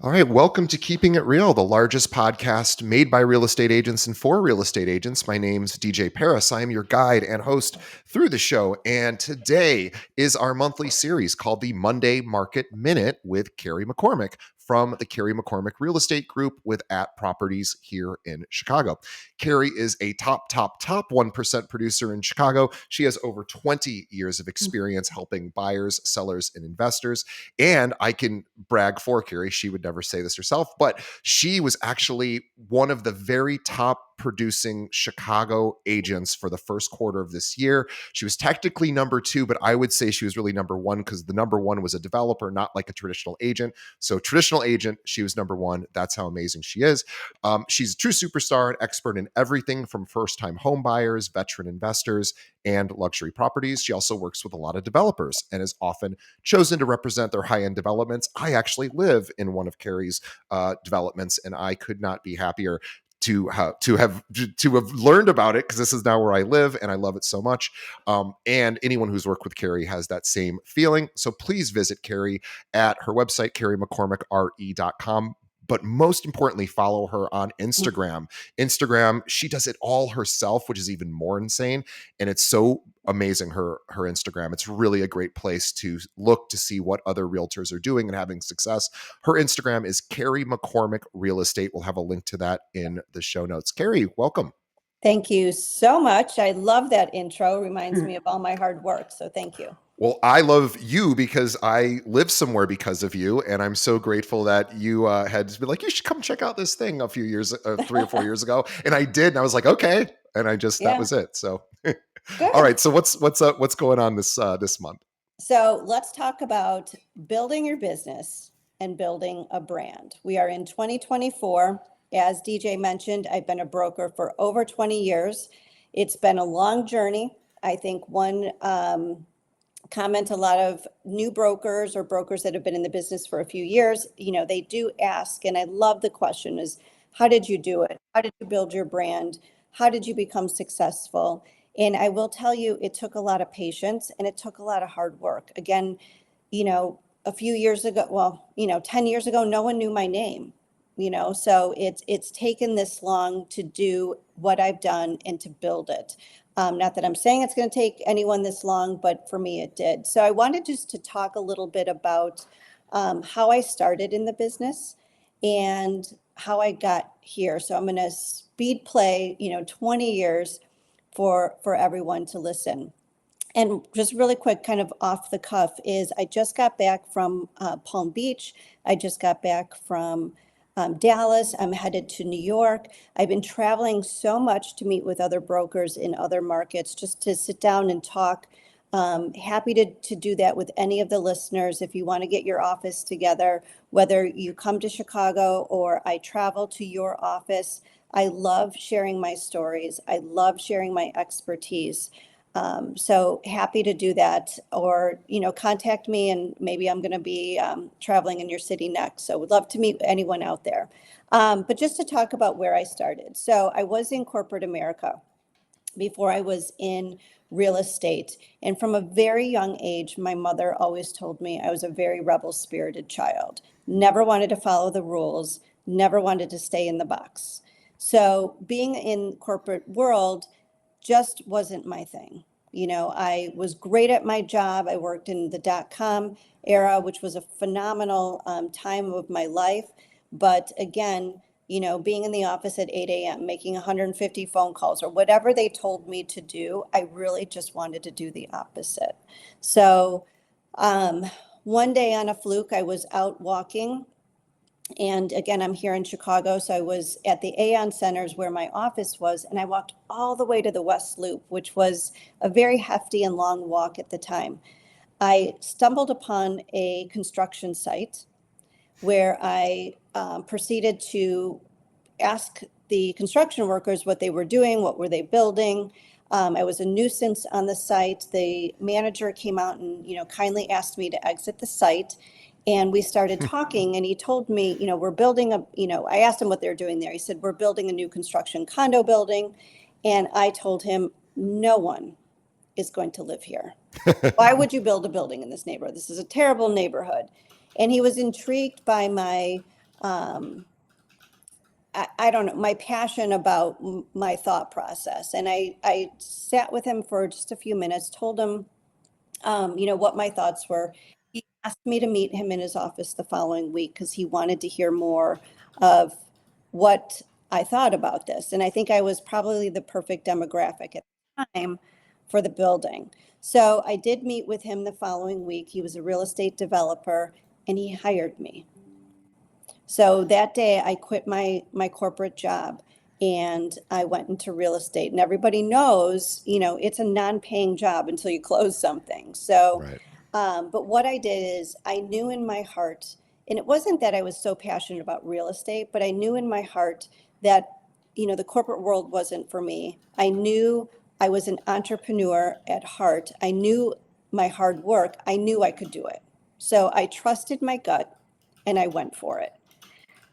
All right, welcome to Keeping It Real, the largest podcast made by real estate agents and for real estate agents. My name's DJ Paris. I am your guide and host through the show. And today is our monthly series called the Monday Market Minute with Carrie McCormick from the Carrie McCormick Real Estate Group with At Properties here in Chicago. Carrie is a top 1% producer in Chicago. She has over 20 years of experience helping buyers, sellers, and investors. And I can brag for Carrie. She would never say this herself, but she was actually one of the very top producing Chicago agents for the first quarter of this year. She was technically number two, but I would say she was really number one because the number one was a developer, not like a traditional agent. So traditional agent, she was number one. That's how amazing she is. She's a true superstar, an expert in everything from first-time home buyers, veteran investors, and luxury properties. She also works with a lot of developers and is often chosen to represent their high-end developments. I actually live in one of Carrie's developments, and I could not be happier to have learned about it because this is now where I live and I love it so much. And anyone who's worked with Carrie has that same feeling. So please visit Carrie at her website, carriemccormickre.com. But most importantly, follow her on Instagram. She does it all herself, which is even more insane. And it's so amazing, her Instagram. It's really a great place to look to see what other realtors are doing and having success. Her Instagram is Carrie McCormick Real Estate. We'll have a link to that in the show notes. Carrie, welcome. Thank you so much. I love that intro. Reminds me of all my hard work. So thank you. Well, I love you because I live somewhere because of you. And I'm so grateful that you had been like, you should come check out this thing a few years, 3 or 4 years ago. And I did. And I was like, okay. And that was it. So, all right. So what's going on this month? So let's talk about building your business and building a brand. We are in 2024. As DJ mentioned, I've been a broker for over 20 years. It's been a long journey. I think one comment a lot of new brokers or brokers that have been in the business for a few years, they do ask, and I love the question, is how did you do it? How did you build your brand? How did you become successful? And I will tell you, it took a lot of patience and it took a lot of hard work. Again, a few years ago, 10 years ago, no one knew my name, so it's taken this long to do what I've done and to build it. Not that I'm saying it's going to take anyone this long, but for me, it did. So I wanted just to talk a little bit about how I started in the business and how I got here. So I'm going to speed play, 20 years for everyone to listen. And just really quick, kind of off the cuff, is I just got back from Palm Beach. I just got back from Dallas. I'm headed to New York. I've been traveling so much to meet with other brokers in other markets, just to sit down and talk. Happy to do that with any of the listeners. If you want to get your office together, whether you come to Chicago or I travel to your office, I love sharing my stories. I love sharing my expertise. So happy to do that, or, contact me and maybe I'm going to be traveling in your city next. So would love to meet anyone out there. But just to talk about where I started. So I was in corporate America before I was in real estate. And from a very young age, my mother always told me I was a very rebel-spirited child. Never wanted to follow the rules, never wanted to stay in the box. So being in corporate world just wasn't my thing. I was great at my job. I worked in the .com era, which was a phenomenal time of my life. But again, being in the office at 8 a.m., making 150 phone calls or whatever they told me to do, I really just wanted to do the opposite. So one day on a fluke, I was out walking. And again, I'm here in Chicago, so I was at the Aon Centers where my office was, and I walked all the way to the West Loop, which was a very hefty and long walk at the time. I stumbled upon a construction site where I proceeded to ask the construction workers what they were doing, what were they building. I was a nuisance on the site. The manager came out and kindly asked me to exit the site. And we started talking, and he told me, we're building I asked him what they're doing there. He said, we're building a new construction condo building. And I told him, no one is going to live here. Why would you build a building in this neighborhood? This is a terrible neighborhood. And he was intrigued by my um, I don't know, my passion about my thought process. And I sat with him for just a few minutes, told him, what my thoughts were. He asked me to meet him in his office the following week because he wanted to hear more of what I thought about this. And I think I was probably the perfect demographic at the time for the building. So I did meet with him the following week. He was a real estate developer and he hired me. So that day I quit my corporate job and I went into real estate. And everybody knows, it's a non-paying job until you close something. So, Right. but what I did is I knew in my heart, and it wasn't that I was so passionate about real estate, but I knew in my heart that, the corporate world wasn't for me. I knew I was an entrepreneur at heart. I knew my hard work. I knew I could do it. So I trusted my gut and I went for it.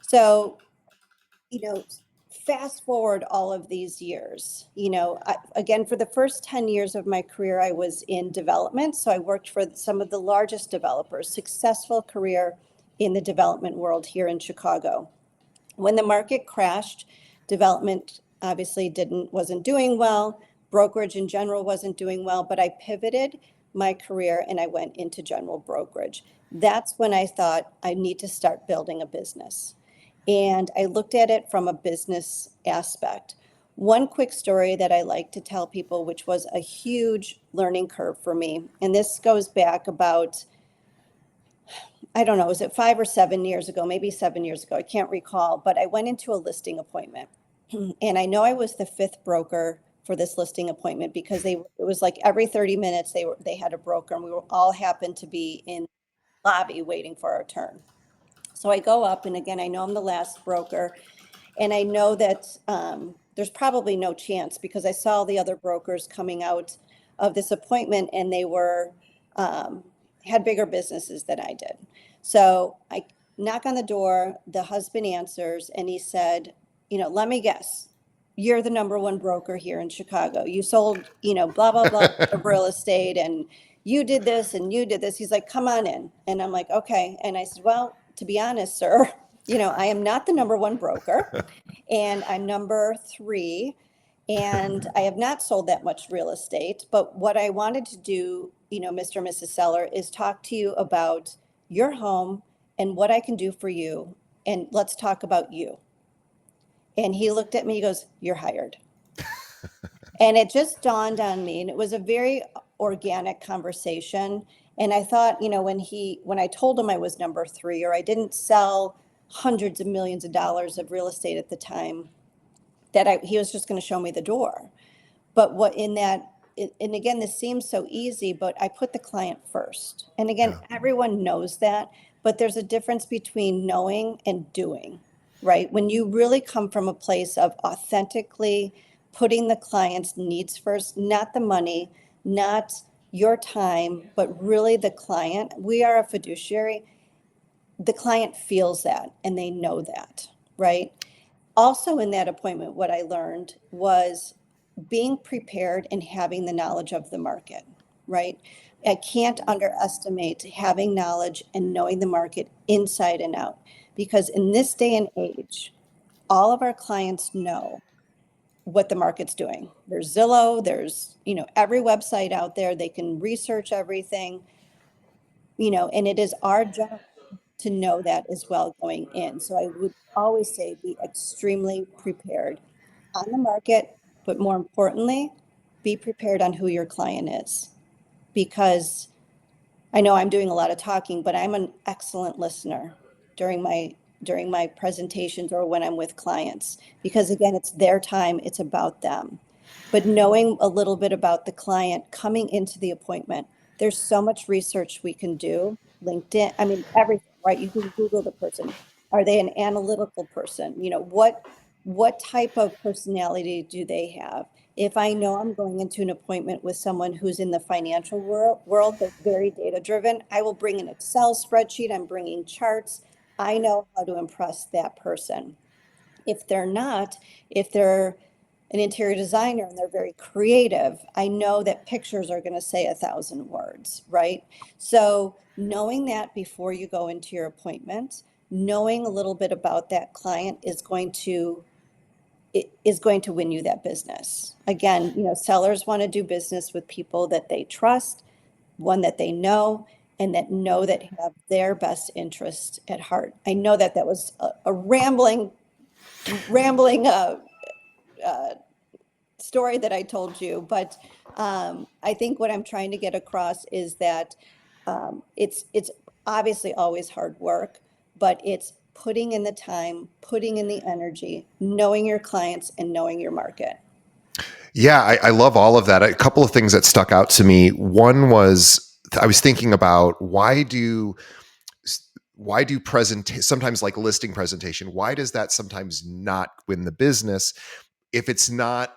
So, you know, fast forward all of these years, again, for the first 10 years of my career, I was in development. So I worked for some of the largest developers, successful career in the development world here in Chicago. When the market crashed, development obviously wasn't doing well. Brokerage in general wasn't doing well, but I pivoted my career and I went into general brokerage. That's when I thought I need to start building a business. And I looked at it from a business aspect. One quick story that I like to tell people, which was a huge learning curve for me, and this goes back about, I don't know, was it 5 or 7 years ago, maybe 7 years ago, I can't recall, but I went into a listing appointment. And I know I was the fifth broker for this listing appointment because it was like every 30 minutes they had a broker and we were all happened to be in the lobby waiting for our turn. So I go up, and again, I know I'm the last broker, and I know that there's probably no chance because I saw the other brokers coming out of this appointment, and they um, had bigger businesses than I did. So I knock on the door. The husband answers, and he said, "Let me guess. You're the number one broker here in Chicago. You sold, blah blah blah of real estate, and you did this and you did this." He's like, "Come on in," and I'm like, "Okay." And I said, "Well, to be honest, sir." I am not the number one broker, and I'm number three, and I have not sold that much real estate. But what I wanted to do, Mr. and Mrs. Seller, is talk to you about your home and what I can do for you. And let's talk about you. And he looked at me, he goes, "You're hired." And it just dawned on me, and it was a very organic conversation. And I thought, when I told him I was number three, or I didn't sell hundreds of millions of dollars of real estate at the time, that he was just going to show me the door. But what in that, and again, this seems so easy, but I put the client first. And again, Yeah. everyone knows that, but there's a difference between knowing and doing, right? When you really come from a place of authentically putting the client's needs first, not the money, not your time, but really the client. We are a fiduciary. The client feels that and they know that, right? Also, in that appointment, what I learned was being prepared and having the knowledge of the market, right? I can't underestimate having knowledge and knowing the market inside and out, because in this day and age, all of our clients know what the market's doing. There's Zillow, there's, every website out there, they can research everything, and it is our job to know that as well going in. So I would always say be extremely prepared on the market, but more importantly, be prepared on who your client is. Because I know I'm doing a lot of talking, but I'm an excellent listener during my presentations or when I'm with clients, because again, it's their time, it's about them. But knowing a little bit about the client coming into the appointment, there's so much research we can do. LinkedIn, I mean, everything, right? You can Google the person. Are they an analytical person? What type of personality do they have? If I know I'm going into an appointment with someone who's in the financial world, they're very data driven, I will bring an Excel spreadsheet, I'm bringing charts. I know how to impress that person. If they're not, if they're an interior designer and they're very creative, I know that pictures are going to say 1,000 words, right? So knowing that before you go into your appointment, knowing a little bit about that client is going to win you that business. Again, sellers want to do business with people that they trust, one that they know, and that have their best interest at heart. I know that that was a rambling story that I told you, but I think what I'm trying to get across is that it's obviously always hard work, but it's putting in the time, putting in the energy, knowing your clients and knowing your market. Yeah, I love all of that. A couple of things that stuck out to me. One was I was thinking about why do sometimes like listing presentation, why does that sometimes not win the business if it's not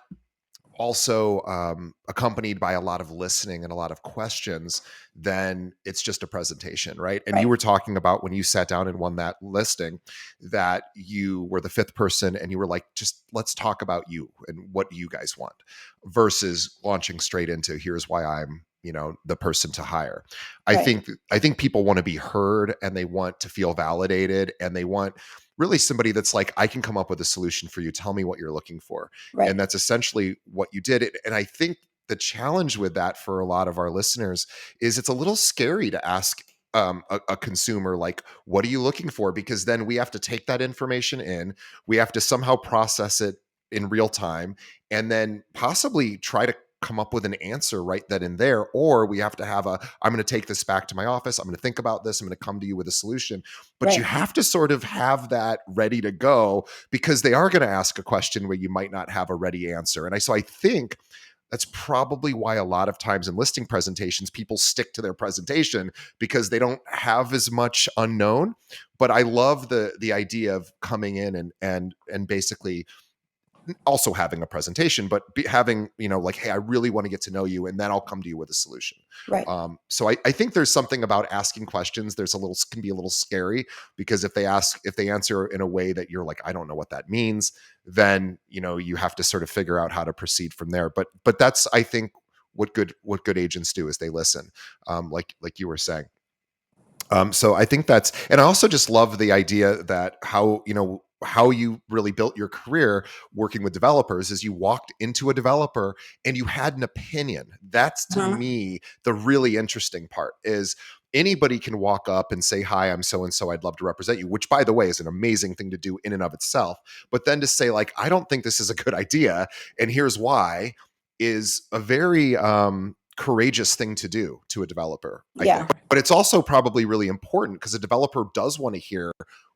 also accompanied by a lot of listening and a lot of questions? Then it's just a presentation, right? And you Right, were talking about when you sat down and won that listing that you were the fifth person and you were like, just let's talk about you and what do you guys want, versus launching straight into here's why I'm the person to hire. i right, think i think people want to be heard and they want to feel validated and they want really somebody that's like, I can come up with a solution for you, tell me what you're looking for. And right, that's essentially what you did. And I think the challenge with that for a lot of our listeners is it's a little scary to ask a consumer, like, what are you looking for? Because then we have to take that information in, we have to somehow process it in real time, and then possibly try to come up with an answer right then and there. Or we have to have I'm going to take this back to my office, I'm going to think about this, I'm going to come to you with a solution. But you right. have to sort of have that ready to go, because they are going to ask a question where you might not have a ready answer. So I think that's probably why a lot of times in listing presentations, people stick to their presentation because they don't have as much unknown. But I love the idea of coming in and basically also having a presentation, but having, like, hey, I really want to get to know you, and then I'll come to you with a solution. Right. So I think there's something about asking questions. Can be a little scary, because if they answer in a way that you're like, I don't know what that means, then you have to sort of figure out how to proceed from there. But that's, I think, what good agents do is they listen, like you were saying. So I think and I also just love the idea that how you really built your career working with developers is you walked into a developer and you had an opinion. That's, to Uh-huh. me, the really interesting part. Is anybody can walk up and say, hi, I'm so and so, I'd love to represent you, which, by the way, is an amazing thing to do in and of itself. But then to say, like, I don't think this is a good idea, and here's why, is a very courageous thing to do to a developer, I Yeah. think. But it's also probably really important because a developer does want to hear,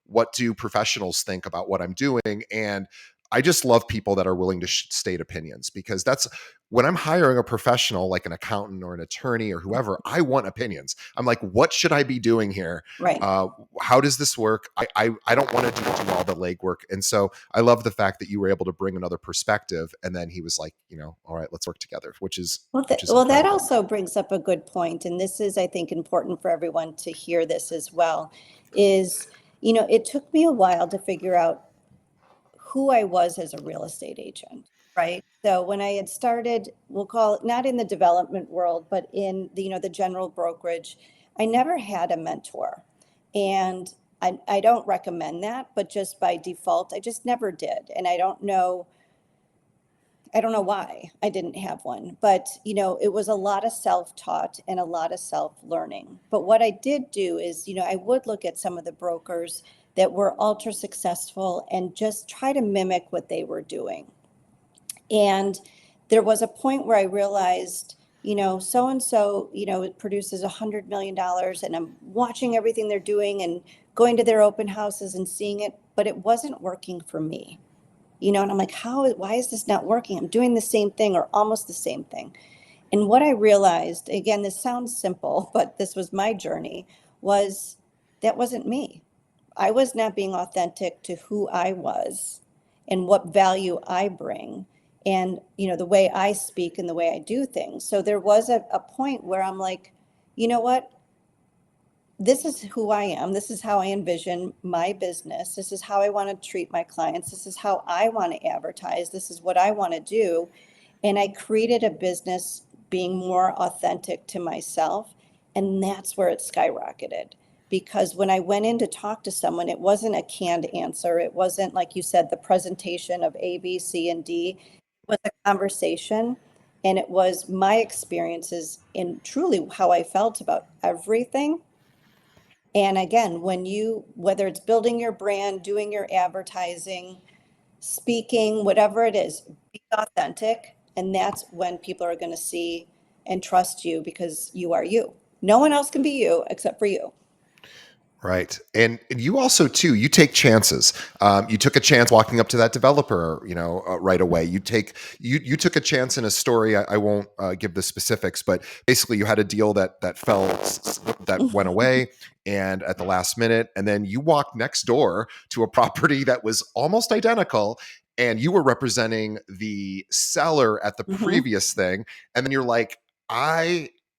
what do professionals think about what I'm doing? And I just love people that are willing to state opinions, because that's when I'm hiring a professional like an accountant or an attorney or whoever, I want opinions. I'm like, what should I be doing here? Right. Uh, how does this work? I don't want to do all the legwork. And so I love the fact that you were able to bring another perspective. And then he was like, all right, let's work together, which is That incredible. also brings up a good point, and this is, I think, important for everyone to hear this as well, is, it took me a while to figure out who I was as a real estate agent, right? So when I had started, we'll call it not in the development world, but in the general brokerage, I never had a mentor. And I don't recommend that, but just by default, I just never did. And I don't know why I didn't have one, but it was a lot of self-taught and a lot of self-learning. But what I did do is, I would look at some of the brokers that were ultra successful and just try to mimic what they were doing. And there was a point where I realized, so and so, it produces $100 million, and I'm watching everything they're doing and going to their open houses and seeing it, but it wasn't working for me. And I'm like, why is this not working? I'm doing the same thing or almost the same thing. And what I realized, again, this sounds simple, but this was my journey, was that wasn't me. I was not being authentic to who I was and what value I bring and, the way I speak and the way I do things. So there was a point where I'm like, you know what? This is who I am. This is how I envision my business. This is how I want to treat my clients. This is how I want to advertise. This is what I want to do. And I created a business being more authentic to myself. And that's where it skyrocketed because when I went in to talk to someone, it wasn't a canned answer. It wasn't, like you said, the presentation of A, B, C, and D. It was a conversation, and it was my experiences and truly how I felt about everything. And again, whether it's building your brand, doing your advertising, speaking, whatever it is, be authentic. And that's when people are going to see and trust you because you are you. No one else can be you except for you. Right. And you also too, you take chances. You took a chance walking up to that developer, right away. You took a chance in a story. I won't give the specifics, but basically you had a deal that went away and at the last minute, and then you walked next door to a property that was almost identical. And you were representing the seller at the Mhm. previous thing. And then you're like,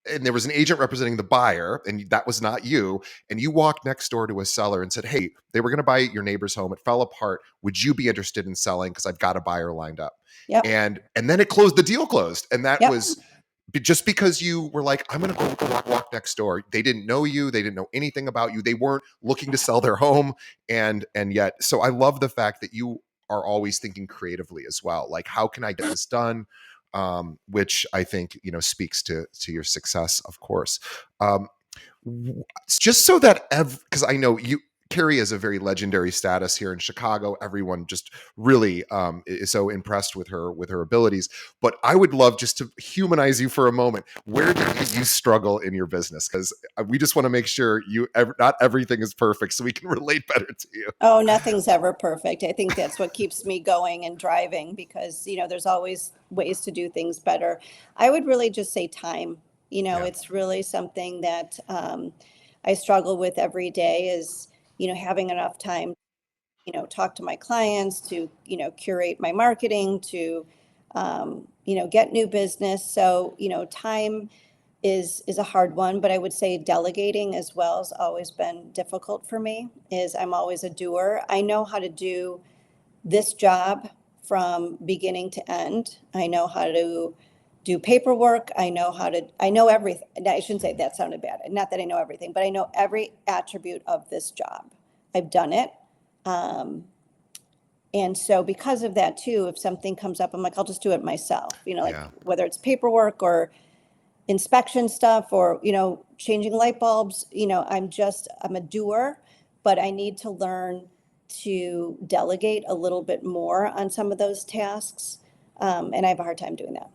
and there was an agent representing the buyer, and that was not you, and you walked next door to a seller and said, "Hey, they were going to buy your neighbor's home. It fell apart. Would you be interested in selling? Because I've got a buyer lined up." Yep. And then it closed. The deal closed, and that Yep. was just because you were like, "I'm going to go walk next door." They didn't know you. They didn't know anything about you. They weren't looking to sell their home, and yet, so I love the fact that you are always thinking creatively as well. Like, how can I get this done? Which I think speaks to your success, of course. Um, just so that because I know Carrie is a very legendary status here in Chicago. Everyone just really is so impressed with her abilities. But I would love just to humanize you for a moment. Where do you struggle in your business? Because we just want to make sure not everything is perfect, so we can relate better to you. Oh, nothing's ever perfect. I think that's what keeps me going and driving because, there's always ways to do things better. I would really just say time. Yeah. It's really something that I struggle with every day is, having enough time, talk to my clients, to, curate my marketing, to, get new business. So, time is a hard one, but I would say delegating as well has always been difficult for me. Is I'm always a doer. I know how to do this job from beginning to end. I know how to do paperwork. I know everything. I shouldn't say that sounded bad. Not that I know everything, but I know every attribute of this job. I've done it. Um, and so because of that too, if something comes up, I'm like, I'll just do it myself, like Yeah. whether it's paperwork or inspection stuff or, changing light bulbs, I'm a doer, but I need to learn to delegate a little bit more on some of those tasks. And I have a hard time doing that.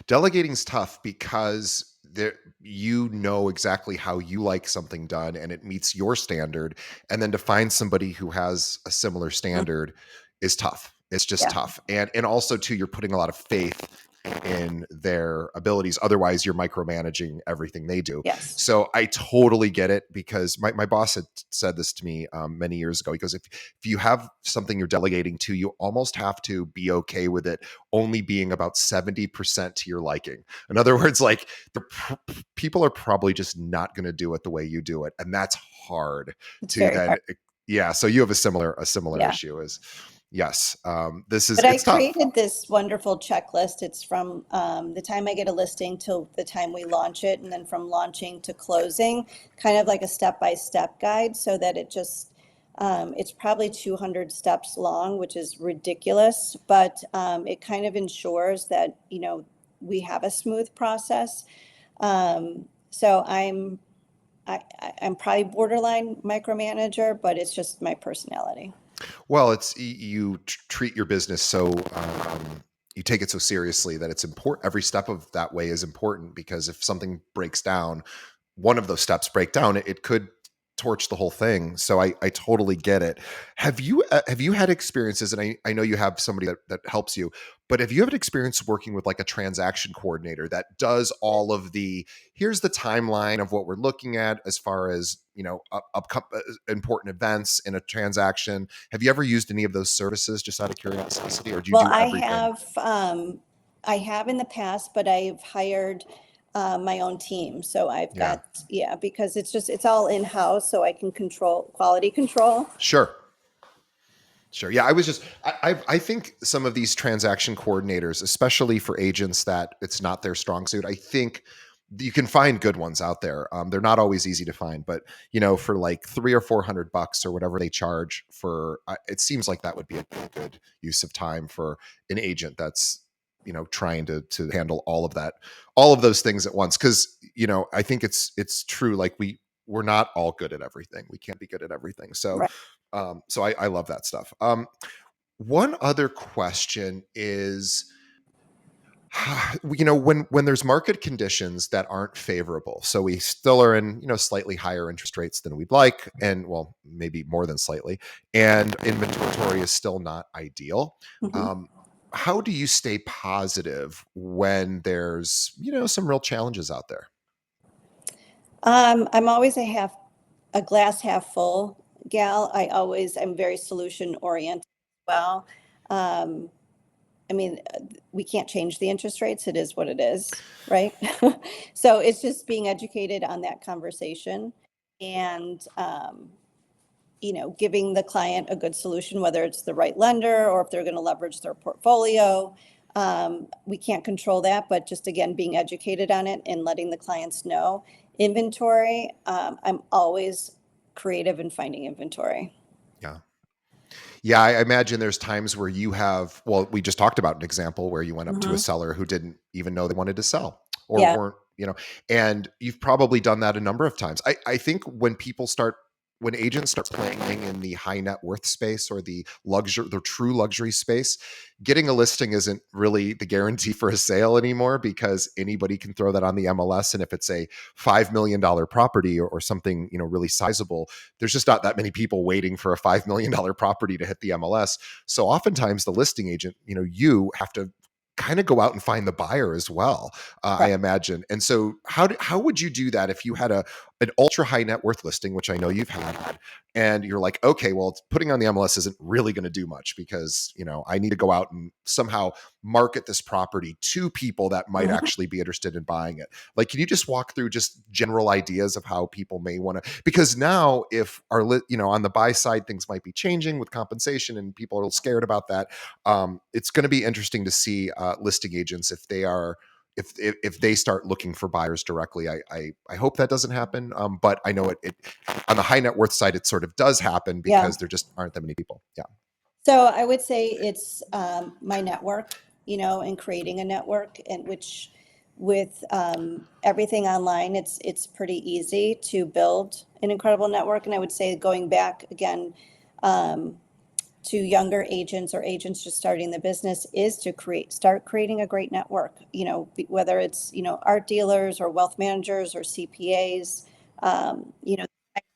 Delegating's tough because you know exactly how you like something done and it meets your standard, and then to find somebody who has a similar Mhm. standard is tough. It's just Yeah. tough. And also too, you're putting a lot of faith in their abilities. Otherwise, you're micromanaging everything they do. Yes. So I totally get it, because my boss had said this to me many years ago. He goes, if you have something you're delegating to, you almost have to be okay with it only being about 70% to your liking. In other words, like people are probably just not going to do it the way you do it. And that's hard It's to very then, hard. yeah. So you have a similar Yeah. issue is, yes. This is, But I it's tough. created this wonderful checklist. It's from the time I get a listing till the time we launch it, and then from launching to closing, kind of like a step-by-step guide, so that it's probably 200 steps long, which is ridiculous, but it kind of ensures that, we have a smooth process. So I'm probably borderline micromanager, but it's just my personality. Well, you treat your business so you take it so seriously that it's important. Every step of that way is important, because if something breaks down, one of those steps break down, it could torch the whole thing. So I totally get it. Have you had experiences, and I know you have somebody that helps you, but have you had experience working with like a transaction coordinator that does all of here's the timeline of what we're looking at as far as, important events in a transaction? Have you ever used any of those services, just out of curiosity, or do you Well, do everything? I have in the past, but I've hired my own team. So I've Yeah. got, yeah, because it's all in-house, so I can control quality control. Sure. Sure. Yeah, I think some of these transaction coordinators, especially for agents that it's not their strong suit, I think you can find good ones out there. They're not always easy to find, but for like $300 or $400 or whatever they charge for, it seems like that would be a good use of time for an agent that's trying to handle all of that, all of those things at once. Because I think it's true. Like we're not all good at everything. We can't be good at everything. So, Right. I love that stuff. One other question is, when there's market conditions that aren't favorable, so we still are in slightly higher interest rates than we'd like, and well, maybe more than slightly, and inventory is still not ideal. Mhm. um, how do you stay positive when there's some real challenges out there? I'm always a glass half full gal. I'm very solution oriented as well. Um, I mean, we can't change the interest rates. It is what it is, right? So it's just being educated on that conversation and, giving the client a good solution, whether it's the right lender or if they're going to leverage their portfolio. We can't control that, but just again, being educated on it and letting the clients know. Inventory, I'm always creative in finding inventory. Yeah. Yeah, I imagine there's times where well, we just talked about an example where you went up to a Mhm. seller who didn't even know they wanted to sell or Yeah. weren't, and you've probably done that a number of times. I think when agents start playing in the high net worth space or the true luxury space, getting a listing isn't really the guarantee for a sale anymore, because anybody can throw that on the MLS. And if it's a $5 million property or something, really sizable, there's just not that many people waiting for a $5 million property to hit the MLS. So oftentimes the listing agent, you have to kind of go out and find the buyer as well, I Right. imagine. And so how would you do that if you had an ultra high net worth listing, which I know you've had, and you're like, okay, well, putting on the MLS isn't really going to do much, because I need to go out and somehow market this property to people that might Mhm. actually be interested in buying it. Like, can you just walk through just general ideas of how people may want to? Because now, if on the buy side, things might be changing with compensation, and people are scared about that. It's going to be interesting to see listing agents if they are if they start looking for buyers directly. I hope that doesn't happen, but I know it on the high net worth side it sort of does happen, Yeah. because there just aren't that many people. Yeah. So I would say it's my network, and creating a network, and which with everything online, it's pretty easy to build an incredible network. And I would say going back again um, to younger agents or agents just starting the business is to start creating a great network. Whether it's art dealers or wealth managers or CPAs,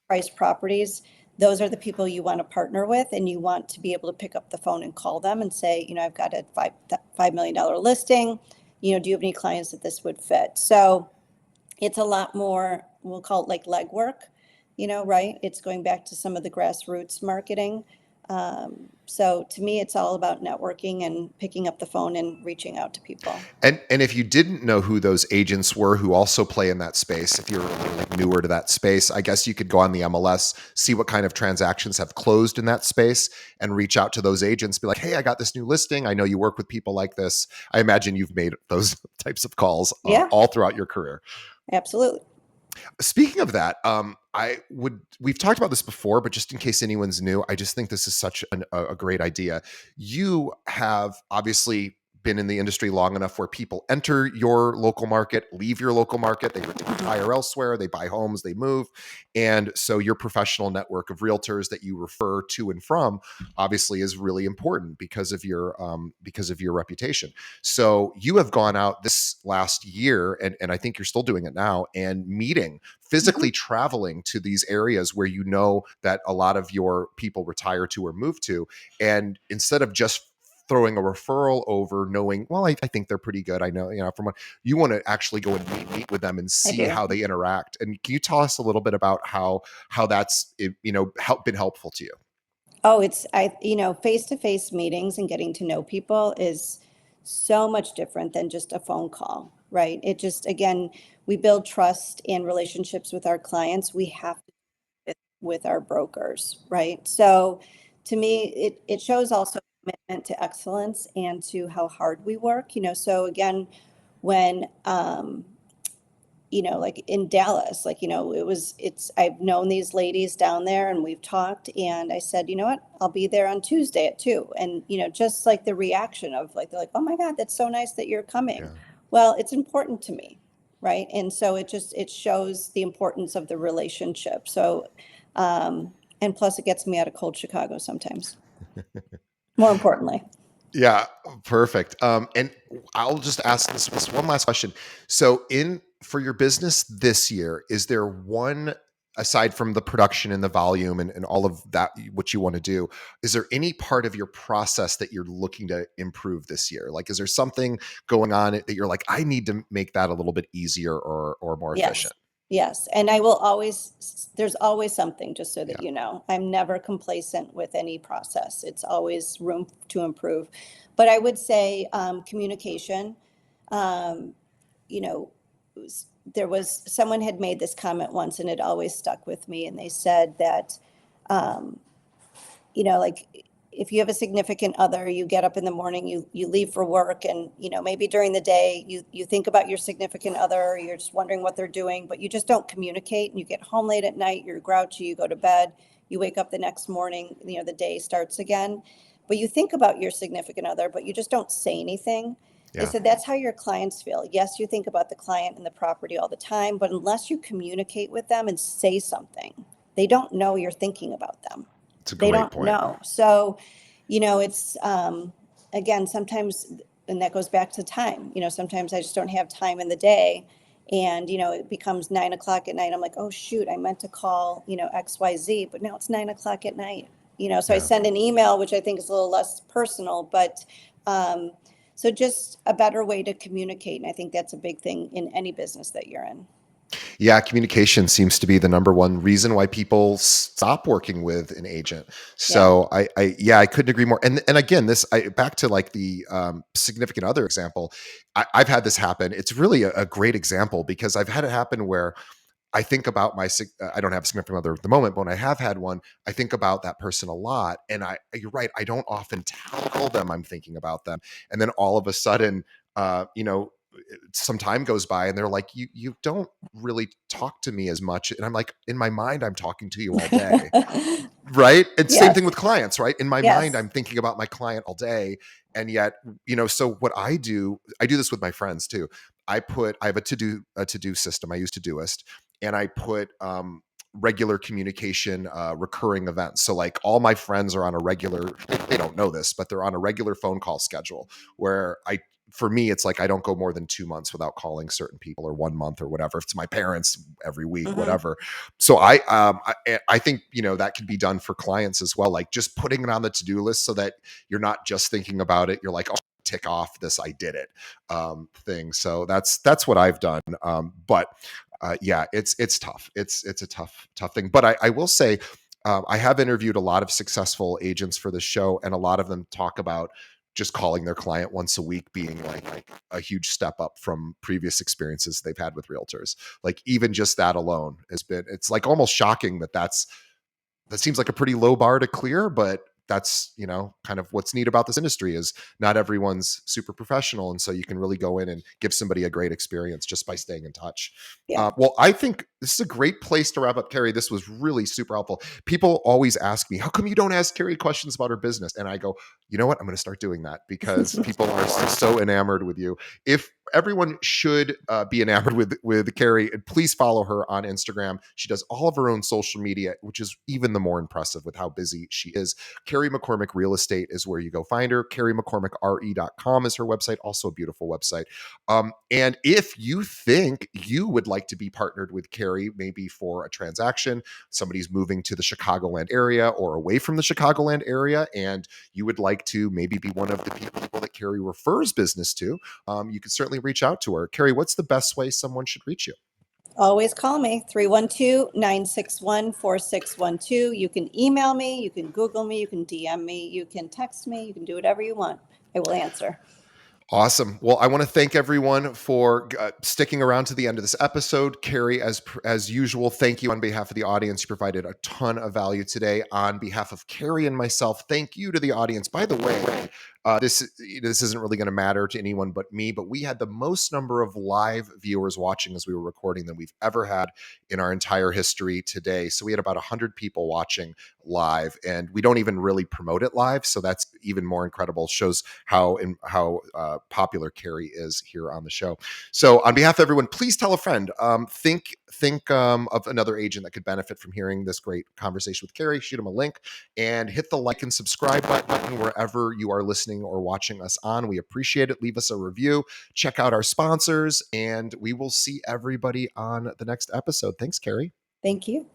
price properties, those are the people you want to partner with, and you want to be able to pick up the phone and call them and say, I've got a $5 million listing. Do you have any clients that this would fit? So it's a lot more, we'll call it like legwork, right? It's going back to some of the grassroots marketing. So to me, it's all about networking and picking up the phone and reaching out to people. And if you didn't know who those agents were who also play in that space, if you're like newer to that space, I guess you could go on the MLS, see what kind of transactions have closed in that space, and reach out to those agents, be like, hey, I got this new listing, I know you work with people like this. I imagine you've made those types of calls Yeah, all throughout your career. absolutely. Speaking of that, we've talked about this before, but just in case anyone's new, I just think this is such a great idea. You have obviously been in the industry long enough where people enter your local market, leave your local market, they retire elsewhere, they buy homes, they move. And so your professional network of realtors that you refer to and from obviously is really important because of your reputation. So you have gone out this last year, and I think you're still doing it now, and physically Mhm. traveling to these areas where you know that a lot of your people retire to or move to. And instead of just throwing a referral over, knowing, well, I think they're pretty good, I know, from what you want to actually go and meet with them and I see do. how they interact. And can you tell us a little bit about how that's been helpful to you? Oh, face-to-face meetings and getting to know people is so much different than just a phone call, right? It just, again, we build trust and relationships with our clients. We have to do it with our brokers, right? So to me, it shows also commitment to excellence and to how hard we work. So again, when like in Dallas, I've known these ladies down there and we've talked, and I said, you know what, I'll be there on Tuesday at 2. And, just like the reaction of like, they're like, oh my God, that's so nice that you're coming. Yeah. Well, it's important to me. Right. And so it shows the importance of the relationship. So, and plus it gets me out of cold Chicago sometimes, more importantly. Yeah, perfect. And I'll just ask this one last question. So, in for your business this year, is there one, aside from the production and the volume and all of that, what you want to do, is there any part of your process that you're looking to improve this year? Like, is there something going on that you're like, I need to make that a little bit easier or more Yes. efficient? Yes. And I will always, there's always something, just so that Yeah. you know. I'm never complacent with any process. It's always room to improve. But I would say communication. Um, you know, there was someone had made this comment once and it always stuck with me. And they said that, um, like if you have a significant other, you get up in the morning, you leave for work, and maybe during the day you think about your significant other, or you're just wondering what they're doing, but you just don't communicate, and you get home late at night, you're grouchy, you go to bed, you wake up the next morning, the day starts again, but you think about your significant other, but you just don't say anything. They Yeah. said that's how your clients feel. Yes, you think about the client and the property all the time, but unless you communicate with them and say something, they don't know you're thinking about them. It's a They great don't point. know. So, it's again, sometimes, and that goes back to time. Sometimes I just don't have time in the day. And, it becomes 9 o'clock at night. I'm like, oh, shoot, I meant to call, XYZ, but now it's 9 o'clock at night. So I Yeah. send an email, which I think is a little less personal, but so just a better way to communicate. And I think that's a big thing in any business that you're in. Yeah, communication seems to be the number one reason why people stop working with an agent. Yeah. So yeah, I couldn't agree more. And again, back to like the significant other example. I've had this happen. It's really a great example because I've had it happen where I think about I don't have a significant other at the moment, but when I have had one, I think about that person a lot. And you're right, I don't often tell them I'm thinking about them. And then all of a sudden, some time goes by and they're like, you don't really talk to me as much. And I'm like, in my mind, I'm talking to you all day. Right. And same thing Yes. with clients, right? In my mind, Yes. I'm thinking about my client all day. And yet, so what I do this with my friends too. I have a to do system. I use Todoist, and I put regular communication, recurring events. So like all my friends are on a regular, they don't know this, but they're on a regular phone call schedule where for me, it's like I don't go more than 2 months without calling certain people, or 1 month or whatever. If it's my parents, every week, Hmm. whatever. So I think that could be done for clients as well. Like just putting it on the to-do list so that you're not just thinking about it. You're like, oh, tick off this I did it thing. So that's what I've done. But yeah, it's tough. It's a tough thing. But I will say, I have interviewed a lot of successful agents for the show, and a lot of them talk about just calling their client once a week being like a huge step up from previous experiences they've had with realtors. Like even just that alone it's like almost shocking that seems like a pretty low bar to clear, but that's kind of what's neat about this industry is not everyone's super professional, and so you can really go in and give somebody a great experience just by staying in touch. Yeah. Well, I think this is a great place to wrap up, Carrie. This was really super helpful. People always ask me, how come you don't ask Carrie questions about her business? And I go, you know what, I'm going to start doing that because people are so enamored with you. If everyone should be enamored with Carrie, and please follow her on Instagram. She does all of her own social media, which is even the more impressive with how busy she is. Carrie McCormick Real Estate is where you go find her. CarrieMcCormickRE.com is her website, also a beautiful website. And if you think you would like to be partnered with Carrie, maybe for a transaction, somebody's moving to the Chicagoland area or away from the Chicagoland area, and you would like to maybe be one of the people that Carrie refers business to, you can certainly reach out to her. Carrie, what's the best way someone should reach you? Always call me, 312-961-4612. You can email me, you can Google me, you can DM me, you can text me, you can do whatever you want. I will answer. Awesome. Well, I want to thank everyone for sticking around to the end of this episode. Carrie, as usual, thank you on behalf of the audience. You provided a ton of value today. On behalf of Carrie and myself, thank you to the audience. By the way, this isn't really going to matter to anyone but me, but we had the most number of live viewers watching as we were recording than we've ever had in our entire history today. So we had about 100 people watching live, and we don't even really promote it live, so that's even more incredible. Shows how popular Carrie is here on the show. So on behalf of everyone, please tell a friend. Think of another agent that could benefit from hearing this great conversation with Carrie. Shoot them a link and hit the like and subscribe button wherever you are listening or watching us on. We appreciate it. Leave us a review. Check out our sponsors, and we will see everybody on the next episode. Thanks, Carrie. Thank you.